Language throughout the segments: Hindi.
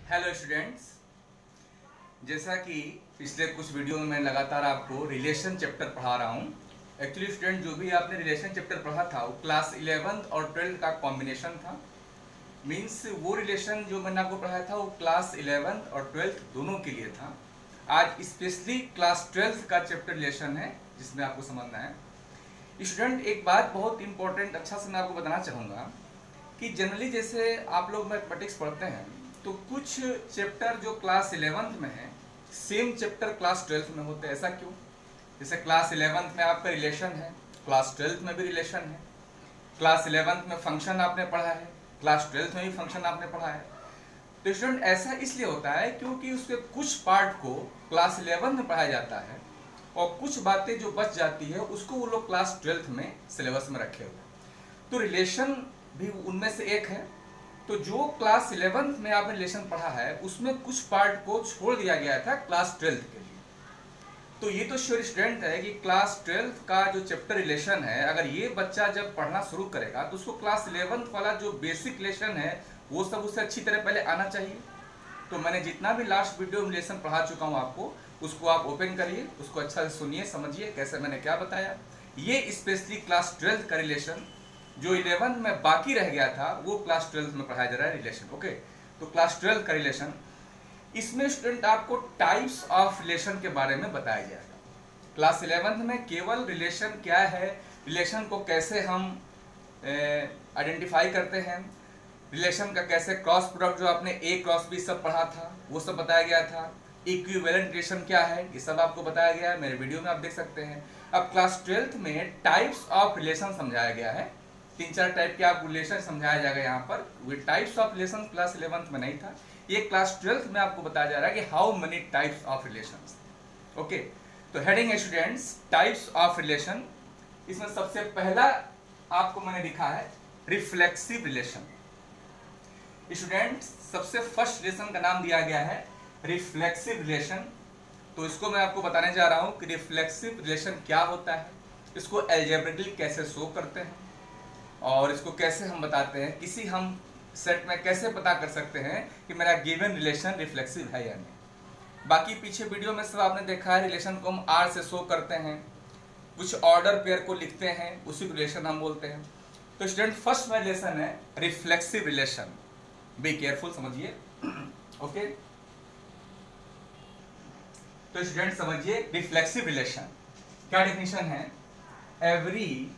हेलो स्टूडेंट्स, जैसा कि पिछले कुछ वीडियो में मैं लगातार आपको रिलेशन चैप्टर पढ़ा रहा हूँ। एक्चुअली स्टूडेंट, जो भी आपने रिलेशन चैप्टर पढ़ा था वो क्लास 11th और 12th का कॉम्बिनेशन था। मीन्स वो रिलेशन जो मैंने आपको पढ़ाया था वो क्लास 11th और 12th दोनों के लिए था। आज स्पेशली क्लास 12th का चैप्टर रिलेशन है जिसमें आपको समझना है। स्टूडेंट, एक बात बहुत इंपॉर्टेंट अच्छा से मैं आपको बताना चाहूँगा कि जनरली जैसे आप लोग मैथमेटिक्स पढ़ते हैं तो कुछ चैप्टर जो क्लास 11th में है सेम चैप्टर क्लास 12th में होते हैं। ऐसा क्यों? जैसे क्लास 11th में आपका रिलेशन है, क्लास 12th में भी रिलेशन है। क्लास 11th में फंक्शन आपने पढ़ा है, क्लास 12th में भी फंक्शन आपने पढ़ा है। तो स्टूडेंट, ऐसा इसलिए होता है क्योंकि उसके कुछ पार्ट को क्लास 11th में पढ़ाया जाता है और कुछ बातें जो बच जाती है उसको वो लोग क्लास 12th में सिलेबस में रखे हुए। तो रिलेशन भी उनमें से एक है। तो जो क्लास 11th में आपने रिलेशन पढ़ा है उसमें कुछ पार्ट को छोड़ दिया गया था क्लास 12th के लिए। तो ये तो श्योर स्टूडेंट है कि क्लास 12th का जो चैप्टर रिलेशन है, अगर ये बच्चा जब पढ़ना शुरू करेगा तो उसको क्लास 11th वाला जो बेसिक रिलेशन है वो सब उससे अच्छी तरह पहले आना चाहिए। तो मैंने जितना भी लास्ट वीडियो में रिलेशन पढ़ा चुका हूँ आपको, उसको आप ओपन करिए, उसको अच्छा से सुनिए, समझिए कैसे मैंने क्या बताया। ये स्पेशली क्लास 12th का रिलेशन जो 11th में बाकी रह गया था वो क्लास 12th में पढ़ाया जा रहा है रिलेशन। ओके, तो क्लास 12th का रिलेशन, इसमें स्टूडेंट आपको टाइप्स ऑफ रिलेशन के बारे में बताया जाएगा। क्लास 11th में केवल रिलेशन क्या है, रिलेशन को कैसे हम आइडेंटिफाई करते हैं, रिलेशन का कैसे क्रॉस प्रोडक्ट जो आपने ए क्रॉस बी सब पढ़ा था वो सब बताया गया था। इक्विवेलेंट रिलेशन क्या है ये सब आपको बताया गया है, मेरे वीडियो में आप देख सकते हैं। अब क्लास 12th में टाइप्स ऑफ रिलेशन समझाया गया है। 3-4 टाइप के आपको रिलेशन समझाया जाएगा यहाँ पर। वे types of relation class 11th में नहीं था, ये क्लास 12th में आपको बताया जा रहा है कि how many types of relations. Okay, तो हेडिंग है स्टूडेंट्स टाइप्स ऑफ रिलेशन। इसमें सबसे पहला आपको मैंने लिखा है रिफ्लेक्सिव रिलेशन। स्टूडेंट, सबसे फर्स्ट रिलेशन का नाम दिया गया है रिफ्लेक्सिव रिलेशन। तो इसको मैं आपको बताने जा रहा हूं कि रिफ्लेक्सिव रिलेशन क्या होता है, इसको अलजेब्रिकली कैसे शो करते हैं और इसको कैसे हम बताते हैं, किसी हम सेट में कैसे पता कर सकते हैं कि मेरा गिवन रिलेशन रिफ्लेक्सिव है या नहीं। बाकी पीछे वीडियो में सब आपने देखा है, रिलेशन को हम आर से शो करते हैं, कुछ ऑर्डर पेयर को लिखते हैं, उसी को रिलेशन हम बोलते हैं। तो स्टूडेंट, फर्स्ट में रिलेशन है रिफ्लेक्सिव रिलेशन। बी केयरफुल, समझिए। ओके, तो स्टूडेंट समझिए रिफ्लेक्सिव रिलेशन क्या डेफिनेशन है। Every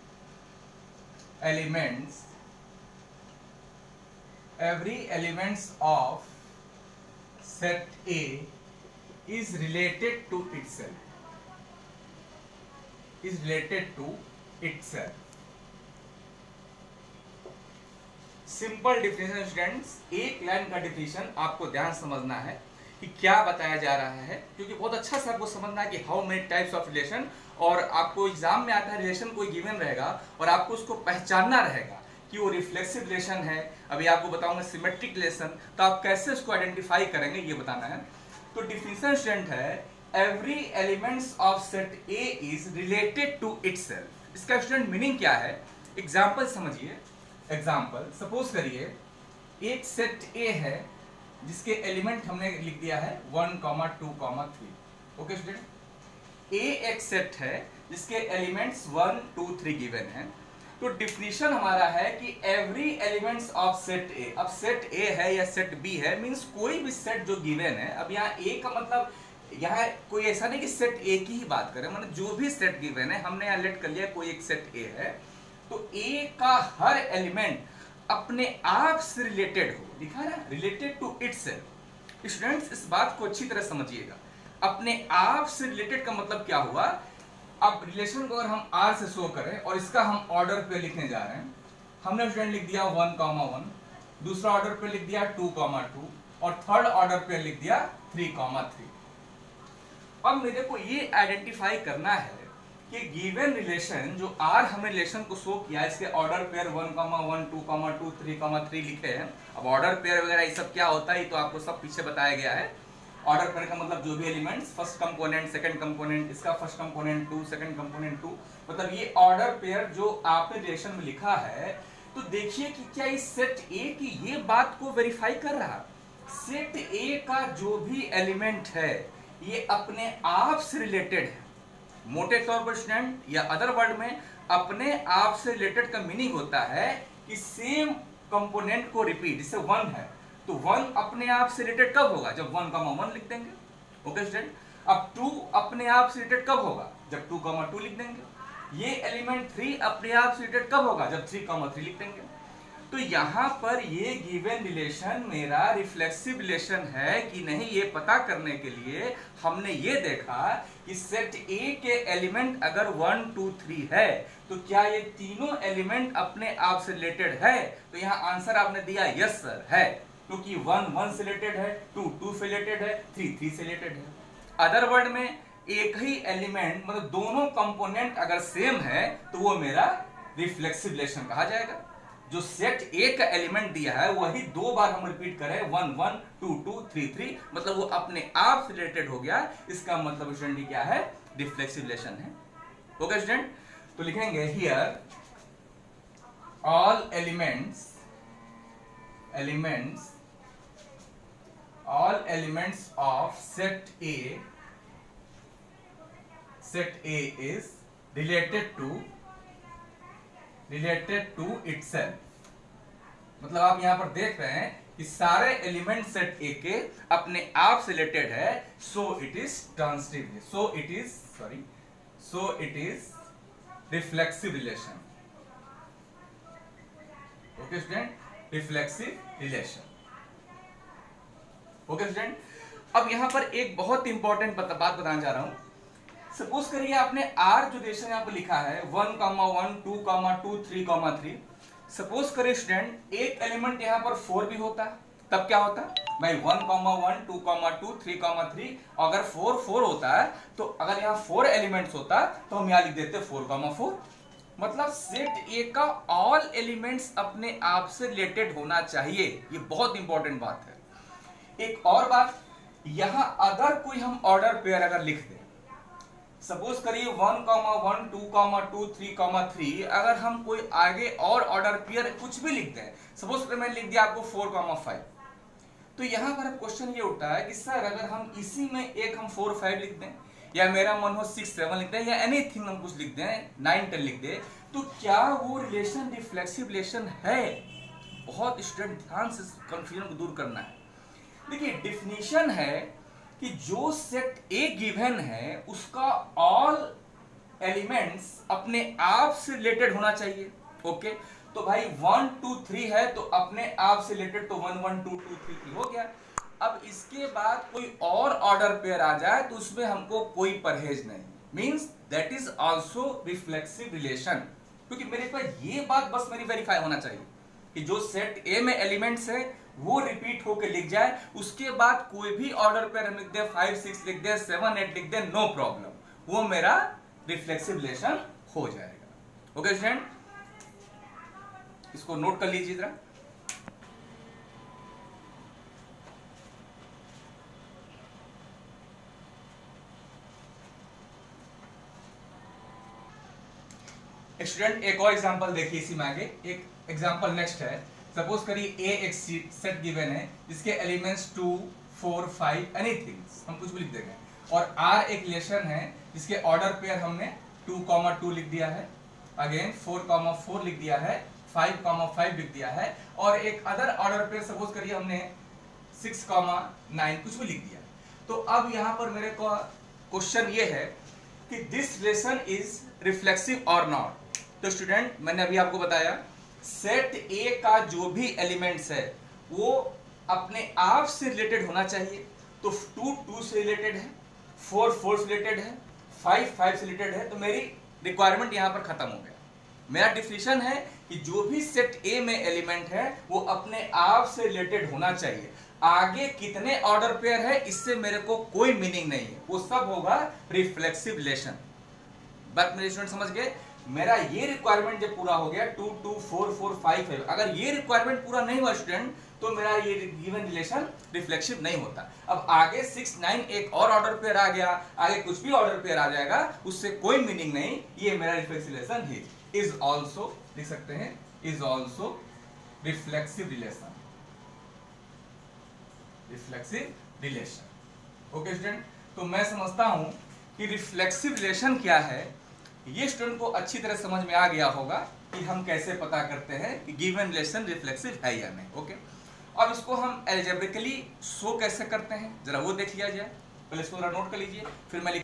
elements of set A is related to itself। Simple definition students, एक लाइन का डिफिनेशन आपको ध्यान समझना है कि क्या बताया जा रहा है, क्योंकि बहुत अच्छा से आपको समझना है कि how many types of relation. और आपको एग्जाम में आता है रिलेशन कोई गिवन रहेगा और आपको उसको पहचानना रहेगा कि वो रिफ्लेक्सिव रिलेशन है। अभी आपको बताऊंगा सिमेट्रिक रिलेशन, तो आप कैसे उसको आइडेंटिफाई करेंगे ये बताना है। तो डिफिनेशन स्टूडेंट है every elements of set A is related to itself. इसका स्टूडेंट मीनिंग क्या है, एग्जाम्पल समझिए। एग्जाम्पल सपोज करिए एक सेट ए है जिसके एलिमेंट हमने लिख दिया है 1, 2, 3। ओके स्टूडेंट, ए एक सेट है जिसके एलिमेंट्स 1, 2, 3 गिवन है। तो डिफिनीशन हमारा है कि एवरी एलिमेंट्स ऑफ सेट ए। अब सेट ए है या सेट बी है, मींस कोई भी सेट जो गिवन है। अब यहाँ ए का मतलब यहाँ कोई ऐसा नहीं कि सेट ए की ही बात करें, मतलब जो भी सेट गिवन है हमने यहाँ लेट कर लिया कोई एक सेट ए है, तो ए का हर एलिमेंट अपने आप से रिलेटेड हो, लिखा है ना, रिलेटेड टू इटसेल्फ। स्टूडेंट्स, इस बात को अच्छी तरह समझिएगा। अपने आप से रिलेटेड का मतलब क्या हुआ। अब रिलेशन को अगर हम आर से शो करें और इसका हम ऑर्डर पे लिखने जा रहे हैं, हमने स्टूडेंट लिख दिया 1, 1, दूसरा ऑर्डर पे लिख दिया 2, 2 और थर्ड ऑर्डर पे लिख दिया 3, 3। अब मेरे को ये आइडेंटिफाई करना है कि गिवन रिलेशन जो आर हमने रिलेशन को शो किया, इसके ऑर्डर पेयर 1, 1, 2, 2, 3 लिखे हैं। अब ऑर्डर पेयर वगैरह ये सब क्या होता है ये तो आपको सब पीछे बताया गया है। ऑर्डर पेयर का मतलब जो भी elements, first component, second component, इसका फर्स्ट कंपोनेंट 2, सेकंड कंपोनेंट 2, मतलब ये ऑर्डर पेयर जो आपने रिलेशन में लिखा है। तो देखिए कि क्या इस सेट ए की ये बात को वेरीफाई कर रहा। सेट ए का जो भी एलिमेंट है ये अपने आप से रिलेटेड है। मोटे तौर पर स्टूडेंट या अदर वर्ड में अपने आप से रिलेटेड का मीनिंग होता है कि सेम कंपोनेंट को रिपीट। जैसे 1 है तो 1 अपने आप से रिलेटेड कब होगा? जब 1, 1 लिख देंगे। Okay student. अब 2 अपने आप से रिलेटेड कब होगा? जब 2, 2 लिख देंगे। ये एलिमेंट 3 अपने आप से रिलेटेड कब होगा? जब 3, 3 लिख देंगे। तो यहां पर ये गिवन रिलेशन मेरा रिफ्लेक्सिव रिलेशन है कि नहीं, ये पता करने के लिए हमने ये देखा कि सेट ए के एलिमेंट अगर 1, 2, 3 है तो क्या ये तीनों एलिमेंट अपने आप से रिलेटेड है? तो यहां आंसर आपने दिया यस सर है, क्योंकि 1, 1 से रिलेटेड है, 2, 2 से रिलेटेड है, 3, 3 से रिलेटेड है। अदर वर्ड में एक ही एलिमेंट मतलब दोनों कंपोनेंट अगर सेम है तो वो मेरा रिफ्लेक्सिव रिलेशन कहा जाएगा। जो सेट ए का एलिमेंट दिया है वही 2 बार हम रिपीट करें, 1, 1, 2, 2, 3, 3, मतलब वो अपने आप से रिलेटेड हो गया। इसका मतलब स्टूडेंट क्या है? रिफ्लेक्सिव रिलेशन है। ओके स्टूडेंट, तो लिखेंगे here all elements of set A is related to itself. मतलब आप यहां पर देख रहे हैं कि सारे एलिमेंट सेट ए के अपने आप से रिलेटेड है, so it is transitive, so it is reflexive relation. Okay student, reflexive relation. Okay student, अब यहां पर एक बहुत इंपॉर्टेंट बात बताना चाह रहा हूं। सपोज करिए आपने आर जो रिलेशन यहां पर लिखा है 1, 1, 2, 2, 3, 3। सपोज करिए स्टूडेंट एक एलिमेंट यहां पर 4 भी होता, तब क्या होता भाई? 1, 1, 2, 2, 3, 3। अगर 4, 4 होता है तो अगर यहां 4 एलिमेंट्स होता तो हम यहां लिख देते 4, 4। मतलब सेट ए का ऑल एलिमेंट्स अपने आप से रिलेटेड होना चाहिए। ये बहुत इंपॉर्टेंट बात है। एक और बात, यहां अगर कोई हम ऑर्डर पेयर अगर लिख दें, सपोज करिए 1, 1, 2, 2, 3, 3, अगर हम कोई आगे और ऑर्डर पेयर कुछ भी लिख दें, सपोज करिए मैंने लिख दिया आपको 4, 5, तो यहां पर क्वेश्चन ये उठता है कि सर अगर हम इसी में एक हम 4, 5 लिख दें, या मेरा मन हो 6, 7 लिख दें, या एनीथिंग हम कुछ लिख दें, 9, 10 लिख दें, तो क्या वो रिलेशन रिफ्लेक्सिव रिलेशन है? बहुत स्टूडेंट ध्यान से कंफ्यूजन को दूर करना है। देखिए डिफिनीशन है कि जो सेट ए गिवन है उसका ऑल एलिमेंट्स अपने आप से रिलेटेड होना चाहिए। ओके, तो भाई 1, 2, 3 है तो अपने आप से रिलेटेड, तो 1, 1, 2, 2, 3, 3 हो गया। अब इसके बाद कोई और ऑर्डर पेयर आ जाए तो उसमें हमको कोई परहेज नहीं, means that is also reflexive relation. क्योंकि मेरे पास ये बात बस मेरी वेरीफाई होना चाहिए कि जो सेट ए में एलिमेंट्स है वो रिपीट होकर लिख जाए, उसके बाद कोई भी ऑर्डर पेयर हम लिख दे, 5, 6 लिख दे, 7, 8 लिख दे, नो प्रॉब्लम, वो मेरा रिफ्लेक्सिव रिलेशन हो जाएगा। ओके स्टूडेंट, इसको नोट कर लीजिए जरा। स्टूडेंट एक और एग्जांपल देखिए इसी में आगे। एक एग्जांपल नेक्स्ट है, सपोज करिए ए एक सेट गिवन है जिसके एलिमेंट्स 2, 4, 5 एनीथिंग, हम कुछ भी लिख देंगे, और आर एक रिलेशन है जिसके ऑर्डर पेयर हमने 2, 2 लिख दिया है, अगेन 4, 4 लिख दिया है, 5, 5 लिख दिया है, और एक अदर ऑर्डर पेयर सपोज करिए हमने 6, 9 कुछ भी लिख दिया। तो अब यहां पर मेरे को क्वेश्चन ये है कि दिस रिलेशन इज रिफ्लेक्सिव और नॉट। तो स्टूडेंट मैंने अभी आपको बताया सेट ए का जो भी एलिमेंट्स है वो अपने आप से रिलेटेड होना चाहिए। तो 2, 2 से रिलेटेड है, 4, 4 से रिलेटेड है, 5, 5 से रिलेटेड है, तो मेरी रिक्वायरमेंट यहां पर खत्म हो गया। मेरा डिफिनीशन है कि जो भी सेट ए में एलिमेंट है वो अपने आप से रिलेटेड होना चाहिए। आगे कितने ऑर्डर पेयर है इससे मेरे को कोई मीनिंग नहीं है, वो सब होगा रिफ्लेक्सिव रिलेशन। बात मेरे स्टूडेंट समझ गए? मेरा ये रिक्वायरमेंट जब पूरा हो गया 2, 2, 4, 4, 5 है, अगर ये रिक्वायरमेंट पूरा नहीं हुआ स्टूडेंट तो मेरा ये गिवन रिलेशन रिफ्लेक्सिव नहीं होता। अब आगे 6, 9 एक और ऑर्डर पेयर आ गया, आगे कुछ भी ऑर्डर पेयर आ जाएगा, उससे कोई मीनिंग नहीं, ये मेरा रिफ्लेक्सिव रिलेशन है। इज ऑल्सो लिख सकते हैं, is also reflexive relation. Reflexive relation. Okay student, तो मैं समझता हूं कि रिफ्लेक्सिव रिलेशन क्या है ये स्टूडेंट को अच्छी तरह समझ में आ गया होगा कि हम कैसे पता करते हैं कि गिवन रिलेशन रिफ्लेक्सिव है या नहीं। ओके, अब इसको हम एल्जेब्रिकली शो कैसे करते हैं जरा वो देख लिया जाए। पहले इसको जरा नोट कर लीजिए, फिर मैं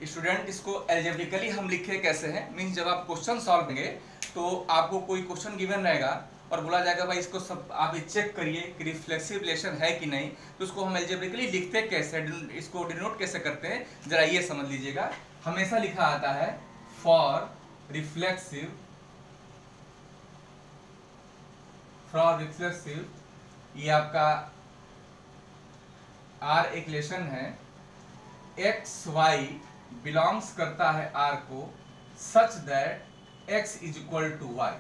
स्टूडेंट इसको एल्जेब्रिकली हम लिखे कैसे हैं, मीन्स जब आप क्वेश्चन सॉल्व करेंगे तो आपको कोई क्वेश्चन गिवन रहेगा और बोला जाएगा भाई इसको सब आप चेक करिए कि रिफ्लेक्सिव रिलेशन है कि नहीं, तो उसको हम एल्जेब्रिकली लिखते कैसे, इसको डिनोट कैसे करते हैं जरा ये समझ लीजिएगा। हमेशा लिखा आता है फॉर रिफ्लेक्सिव ये आपका आर एक रिलेशन है, एक्स वाई बिलोंग्स करता है आर को such that x is equal to y.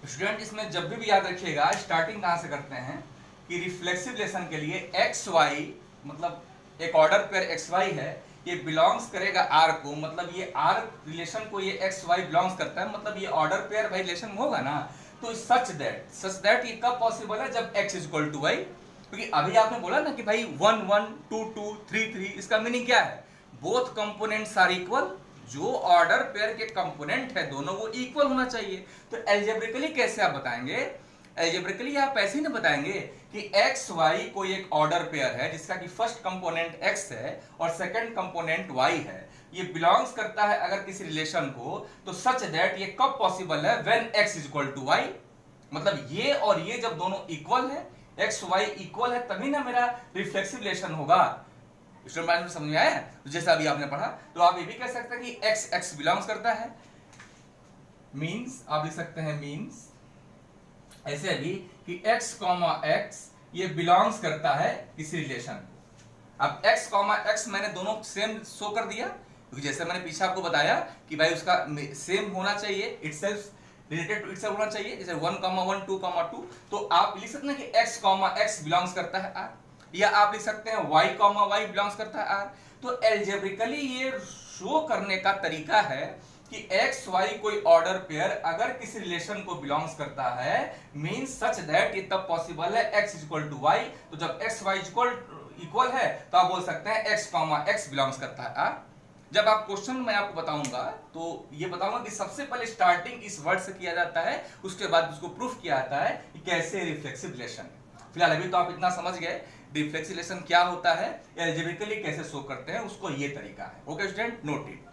Student इसमें जब भी याद रखिएगा स्टार्टिंग कहां से करते हैं कि रिफ्लेक्सिव रिलेशन के लिए एक्स वाई मतलब एक ऑर्डर पेयर एक्स वाई है, ये बिलोंग्स करेगा आर को, मतलब ये आर रिलेशन को ये एक्स वाई बिलोंग्स करता है, मतलब ये ऑर्डर पेयर भाई रिलेशन होगा ना। तो सच दैट ये कब पॉसिबल है जब x is equal to y, क्योंकि अभी आपने बोला ना कि भाई 1 1 2 2 3 3, इसका मीनिंग क्या है, बोथ कंपोनेंट्स आर इक्वल, जो ऑर्डर पेयर के कंपोनेंट है दोनों वो इक्वल होना चाहिए। तो एल्जेब्रिकली कैसे आप बताएंगे, एल्जेब्रिकली आप ऐसे ही ना बताएंगे कि एक्स वाई कोई एक ऑर्डर पेयर है जिसका कि फर्स्ट कंपोनेंट x है और सेकंड कंपोनेंट y है, ये बिलोंग्स करता है अगर किसी रिलेशन को, तो सच दैट ये कब पॉसिबल है when x is equal to y, मतलब ये और ये जब दोनों इक्वल है, x y इक्वल है, तभी ना मेरा रिफ्लेक्सिव रिलेशन होगा। स्टूडेंट समझ में आया है? तो जैसा अभी आपने पढ़ा, तो आप ये भी कह सकते हैं कि x x बिलोंग्स करता है, मींस आप लिख सकते हैं मींस ऐसे भी कि x कॉमा x ये बिलोंग्स करता है किसी रिलेशन को। अब x कॉमा x मैंने दोनों सेम शो कर दिया, क्योंकि जैसे मैंने पीछे आपको बताया कि भाई उसका सेम होना चाहिए, इटसेल्फ रिलेटेड टू इटसेल्फ होना चाहिए, जैसे 1 1 2 2, तो आप लिख सकते हैं कि x कॉमा x बिलोंग्स करता है r, या आप लिख सकते हैं y कॉमा y बिलोंग्स करता है r। तो एल्जेब्रिकली ये शो करने का तरीका है कि x y कोई ऑर्डर पेयर अगर किसी रिलेशन को बिलोंग्स करता है, मींस सच दैट ये तब पॉसिबल है x is equal to y, तो जब x y इक्वल है तो आप बोल सकते हैं x कॉमा x बिलोंग्स करता है r। जब आप क्वेश्चन मैं आपको बताऊंगा तो ये बताऊंगा कि सबसे पहले स्टार्टिंग इस वर्ड से किया जाता है, उसके बाद उसको प्रूफ किया जाता है कि कैसे रिफ्लेक्सिव रिलेशन है। फिलहाल अभी तो आप इतना समझ गए रिफ्लेक्सिव रिलेशन क्या होता है, एल्जेब्रिकली कैसे शो करते हैं, उसको ये तरीका है। Okay student, note it.